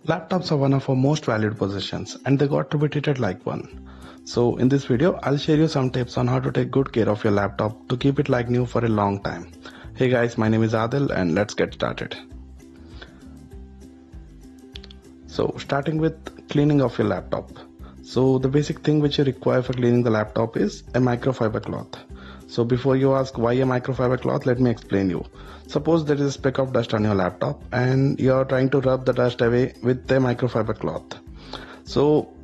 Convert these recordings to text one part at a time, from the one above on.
Laptops are one of our most valued possessions and they got to be treated like one. So in this video, I'll share you some tips on how to take good care of your laptop to keep it like new for a long time. Hey guys, my name is Adil and let's get started. So starting with cleaning of your laptop. So the basic thing which you require for cleaning the laptop is a microfiber cloth. So before you ask why a microfiber cloth, let me explain you. Suppose there is a speck of dust on your laptop and you are trying to rub the dust away with a microfiber cloth. So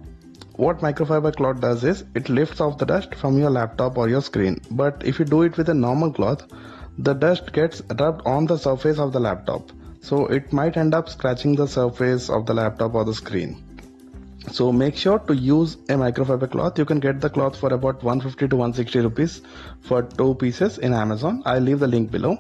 what microfiber cloth does is it lifts off the dust from your laptop or your screen. But if you do it with a normal cloth, the dust gets rubbed on the surface of the laptop. So it might end up scratching the surface of the laptop or the screen. So make sure to use a microfiber cloth. You can get the cloth for about 150 to 160 rupees for 2 pieces in Amazon. I'll leave the link below.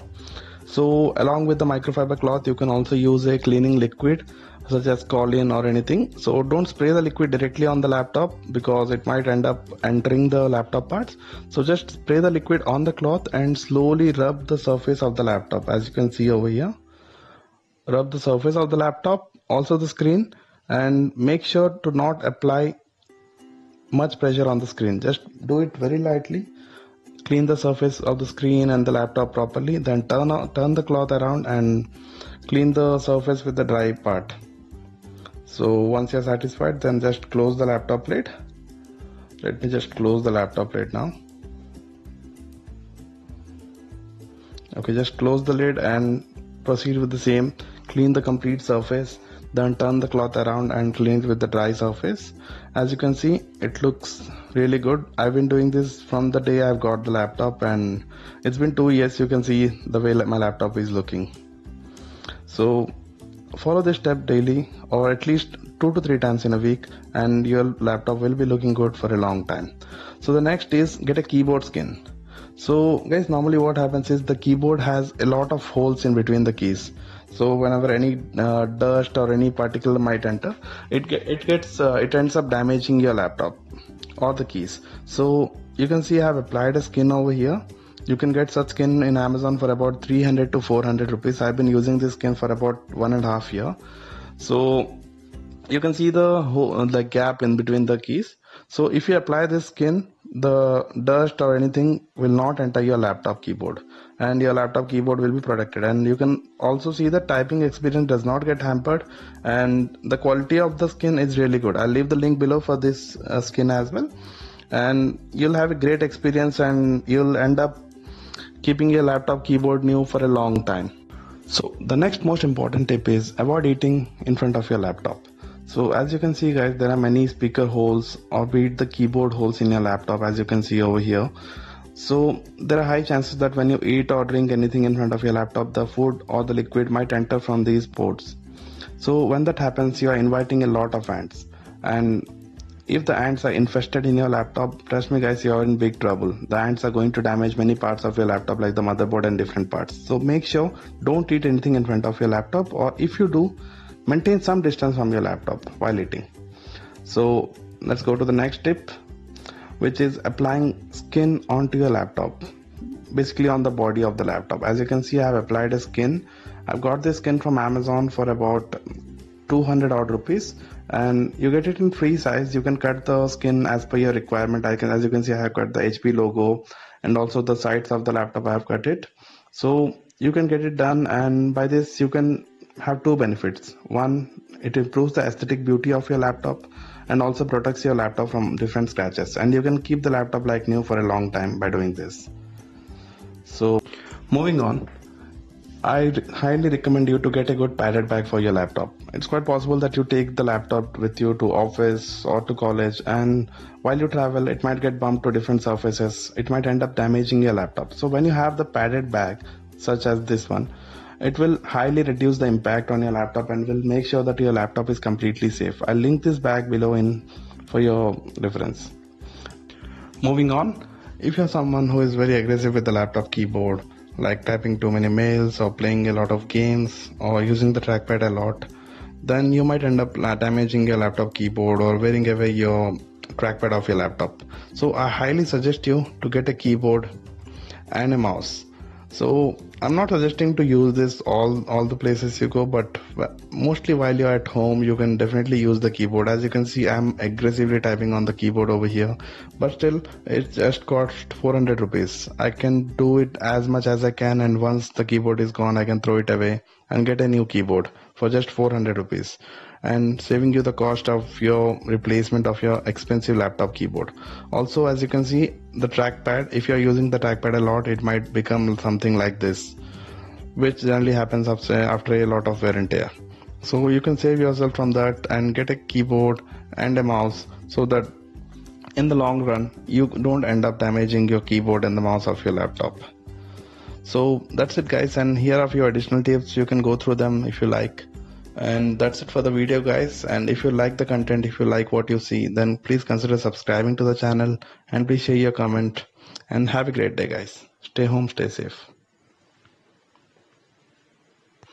So along with the microfiber cloth, you can also use a cleaning liquid such as Collin or anything. So don't spray the liquid directly on the laptop because it might end up entering the laptop parts. So just spray the liquid on the cloth and slowly rub the surface of the laptop. As you can see over here, rub the surface of the laptop, also the screen, and make sure to not apply much pressure on the screen. Just do it very lightly. Clean the surface of the screen and the laptop properly, then turn the cloth around and clean the surface with the dry part. So once you're satisfied, then just close the laptop lid. Let me just close the laptop lid now. Okay, just close the lid and proceed with the same. Clean the complete surface, then turn the cloth around and clean it with the dry surface. As you can see, it looks really good. I've been doing this from the day I've got the laptop and it's been 2 years. You can see the way my laptop is looking. So follow this step daily or at least 2 to 3 times in a week and your laptop will be looking good for a long time. So the next is get a keyboard skin. So guys, normally what happens is the keyboard has a lot of holes in between the keys. So whenever any dust or any particle might enter, it ends up damaging your laptop or the keys. So you can see I have applied a skin over here. You can get such skin in Amazon for about 300 to 400 rupees. I've been using this skin for about 1.5 years. So you can see the gap in between the keys. So if you apply this skin, the dust or anything will not enter your laptop keyboard and your laptop keyboard will be protected. And you can also see the typing experience does not get hampered and the quality of the skin is really good. I'll leave the link below for this skin as well, and you'll have a great experience and you'll end up keeping your laptop keyboard new for a long time. So the next most important tip is avoid eating in front of your laptop. So as you can see guys, there are many speaker holes or be it the keyboard holes in your laptop, as you can see over here. So there are high chances that when you eat or drink anything in front of your laptop, the food or the liquid might enter from these ports. So when that happens, you are inviting a lot of ants, and if the ants are infested in your laptop, trust me guys, you are in big trouble. The ants are going to damage many parts of your laptop like the motherboard and different parts. So make sure don't eat anything in front of your laptop, or if you do, maintain some distance from your laptop while eating. So let's go to the next tip, which is applying skin onto your laptop, basically on the body of the laptop. As you can see, I have applied a skin. I've got this skin from Amazon for about 200 odd rupees and you get it in free size. You can cut the skin as per your requirement. As you can see, I have cut the HP logo and also the sides of the laptop I have cut it. So you can get it done, and by this you can have two benefits. One, it improves the aesthetic beauty of your laptop and also protects your laptop from different scratches, and you can keep the laptop like new for a long time by doing this. So moving on, I highly recommend you to get a good padded bag for your laptop. It's quite possible that you take the laptop with you to office or to college, and while you travel it might get bumped to different surfaces. It might end up damaging your laptop. So when you have the padded bag such as this one, it will highly reduce the impact on your laptop and will make sure that your laptop is completely safe. I'll link this bag below for your reference. Moving on, if you're someone who is very aggressive with the laptop keyboard, like typing too many mails or playing a lot of games or using the trackpad a lot, then you might end up damaging your laptop keyboard or wearing away your trackpad of your laptop. So I highly suggest you to get a keyboard and a mouse. So I'm not suggesting to use this all the places you go, but mostly while you're at home, you can definitely use the keyboard. As you can see, I'm aggressively typing on the keyboard over here, but still it just cost 400 rupees. I can do it as much as I can, and once the keyboard is gone, I can throw it away and get a new keyboard for just 400 rupees, and saving you the cost of your replacement of your expensive laptop keyboard. Also, as you can see, the trackpad, if you're using the trackpad a lot, it might become something like this, which generally happens after a lot of wear and tear. So you can save yourself from that and get a keyboard and a mouse, so that in the long run you don't end up damaging your keyboard and the mouse of your laptop. So that's it guys, and here are a few additional tips. You can go through them if you like. And that's it for the video guys, and if you like the content, if you like what you see, then please consider subscribing to the channel, and please share your comment, and have a great day guys. Stay home, stay safe.